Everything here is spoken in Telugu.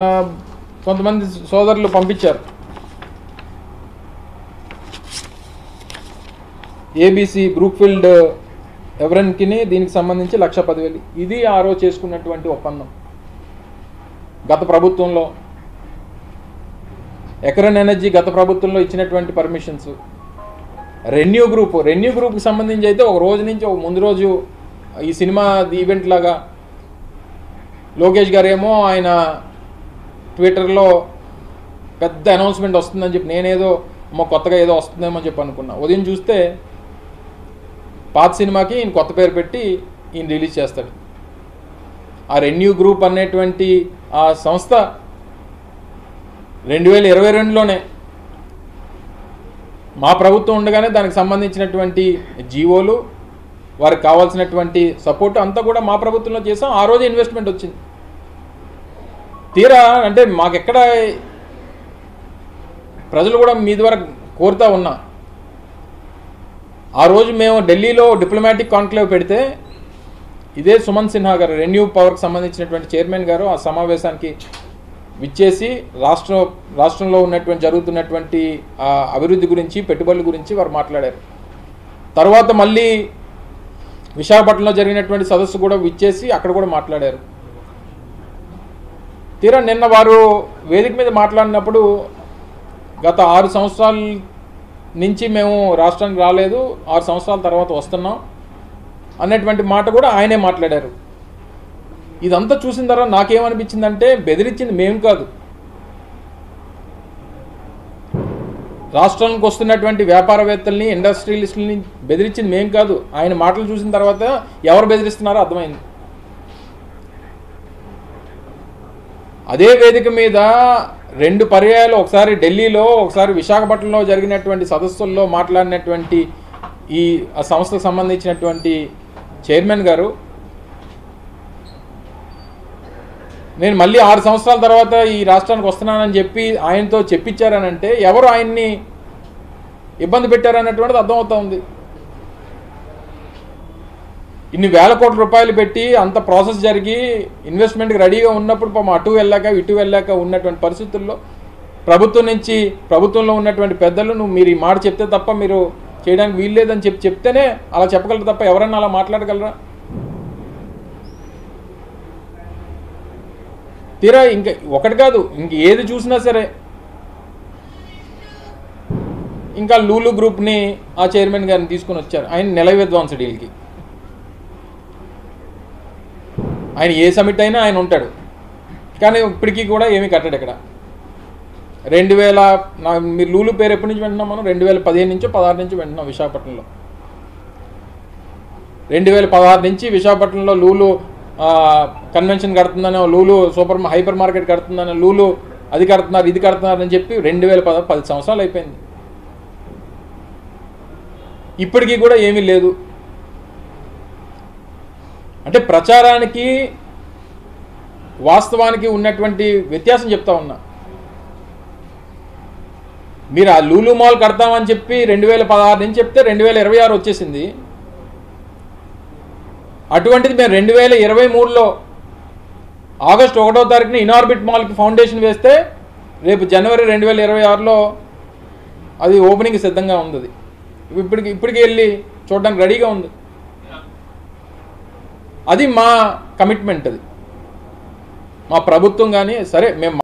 కొంతమంది సోదరులు పంపించారు. ఏబీసీ బ్రూక్ఫీల్డ్ ఎవరెన్కి దీనికి సంబంధించి 1,10,000 ఇది ఆ రోజు చేసుకున్నటువంటి ఒప్పందం. గత ప్రభుత్వంలో ఎకరన్ ఎనర్జీ గత ప్రభుత్వంలో ఇచ్చినటువంటి పర్మిషన్స్. రెన్యూ గ్రూప్కి సంబంధించి అయితే ఒక రోజు నుంచి ఒక ముందు రోజు ఈ సినిమా ఈవెంట్ లాగా లోకేష్ గారు ఏమో ఆయన ట్విట్టర్లో పెద్ద అనౌన్స్మెంట్ వస్తుందని చెప్పి నేనేదో కొత్తగా ఏదో వస్తుందేమో చెప్పి అనుకున్నా. ఉదయం చూస్తే పాత సినిమాకి ఈయన కొత్త పేరు పెట్టి ఈయన రిలీజ్ చేస్తాడు. ఆ రెన్యూ గ్రూప్ అనేటువంటి ఆ సంస్థ 2022లోనే మా ప్రభుత్వం ఉండగానే దానికి సంబంధించినటువంటి జీవోలు వారికి కావాల్సినటువంటి సపోర్ట్ అంతా కూడా మా ప్రభుత్వంలో చేసాం. ఆ రోజు ఇన్వెస్ట్మెంట్ వచ్చింది. తీరా అంటే మాకెక్కడ ప్రజలు కూడా మీ ద్వారా కోరుతా ఉన్నా, ఆ రోజు మేము ఢిల్లీలో డిప్లొమాటిక్ కాన్క్లేవ్ పెడితే ఇదే సుమన్ సిన్హా గారు రెన్యూ పవర్కి సంబంధించినటువంటి చైర్మన్ గారు ఆ సమావేశానికి విచ్చేసి రాష్ట్రంలో ఉన్నటువంటి జరుగుతున్నటువంటి అభివృద్ధి గురించి పెట్టుబడుల గురించి వారు మాట్లాడారు. తర్వాత మళ్ళీ విశాఖపట్నంలో జరిగినటువంటి సదస్సు కూడా విచ్చేసి అక్కడ కూడా మాట్లాడారు. తీరా నిన్న వారు వేదిక మీద మాట్లాడినప్పుడు గత 6 సంవత్సరాల నుంచి మేము రాష్ట్రానికి రాలేదు, 6 సంవత్సరాల తర్వాత వస్తున్నాం అన్నటువంటి మాట కూడా ఆయనే మాట్లాడారు. ఇదంతా చూసిన తర్వాత నాకేమనిపించిందంటే బెదిరించింది మేము కాదు, రాష్ట్రానికి వస్తున్నటువంటి వ్యాపారవేత్తల్ని ఇండస్ట్రియలిస్టులని బెదిరించింది మేము కాదు. ఆయన మాటలు చూసిన తర్వాత ఎవరు బెదిరిస్తున్నారో అర్థమైంది. అదే వేదిక మీద 2 పర్యాయాలు, ఒకసారి ఢిల్లీలో ఒకసారి విశాఖపట్నంలో జరిగినటువంటి సదస్సుల్లో మాట్లాడినటువంటి ఈ సంస్థకు సంబంధించినటువంటి చైర్మన్ గారు నేను మళ్ళీ 6 సంవత్సరాల తర్వాత ఈ రాష్ట్రానికి వస్తున్నానని చెప్పి ఆయనతో చెప్పించారనంటే ఎవరు ఆయన్ని ఇబ్బంది పెట్టారన్నటువంటిది అర్థమవుతా ఉంది. ఇన్ని వేల కోట్ల రూపాయలు పెట్టి అంత ప్రాసెస్ జరిగి ఇన్వెస్ట్మెంట్కి రెడీగా ఉన్నప్పుడు పాపం అటు వెళ్ళాక ఇటు వెళ్ళాక ఉన్నటువంటి పరిస్థితుల్లో ప్రభుత్వంలో ఉన్నటువంటి పెద్దలు మీరు ఈ మాట చెప్తే తప్ప మీరు చేయడానికి వీల్లేదని చెప్తేనే అలా చెప్పగలరు తప్ప ఎవరన్నా అలా మాట్లాడగలరా? తీరా ఇంకా ఒకటి కాదు, ఇంక ఏది చూసినా సరే ఇంకా లూలు గ్రూప్ని ఆ చైర్మన్ గారిని తీసుకొని వచ్చారు. ఆయన నెల విధ్వంస డీల్కి ఆయన ఏ సమిట్ అయినా ఆయన ఉంటాడు, కానీ ఇప్పటికీ కూడా ఏమీ కట్టడు. ఇక్కడ 2000 మీరు లూలు పేరు ఎప్పటి నుంచి వింటున్నాం మనం? 2015 నుంచో 16 నుంచి వింటున్నాం. విశాఖపట్నంలో 2016 నుంచి విశాఖపట్నంలో లూలు కన్వెన్షన్ కడుతుందనో, లూలు హైపర్ మార్కెట్ కడుతుందనో, లూలు అది కడుతున్నారు ఇది కడుతున్నారు అని చెప్పి 10 సంవత్సరాలు అయిపోయింది. ఇప్పటికీ కూడా ఏమీ లేదు. అంటే ప్రచారానికి వాస్తవానికి ఉన్నటువంటి వ్యత్యాసం చెప్తా ఉన్నా. మీరు ఆ లూలు మాల్ కడతామని చెప్పి 2016 నుంచి చెప్తే 2026 వచ్చేసింది. అటువంటిది మేము 2023లో ఆగస్టు 1వ తారీఖున ఇనార్బిట్ మాల్కి ఫౌండేషన్ వేస్తే రేపు జనవరి 2026లో అది ఓపెనింగ్ సిద్ధంగా ఉంది. ఇప్పటికి వెళ్ళి చూడడానికి రెడీగా ఉంది. అది మా కమిట్మెంట్, అది మా ప్రభుత్వం. కానీ సరే మేము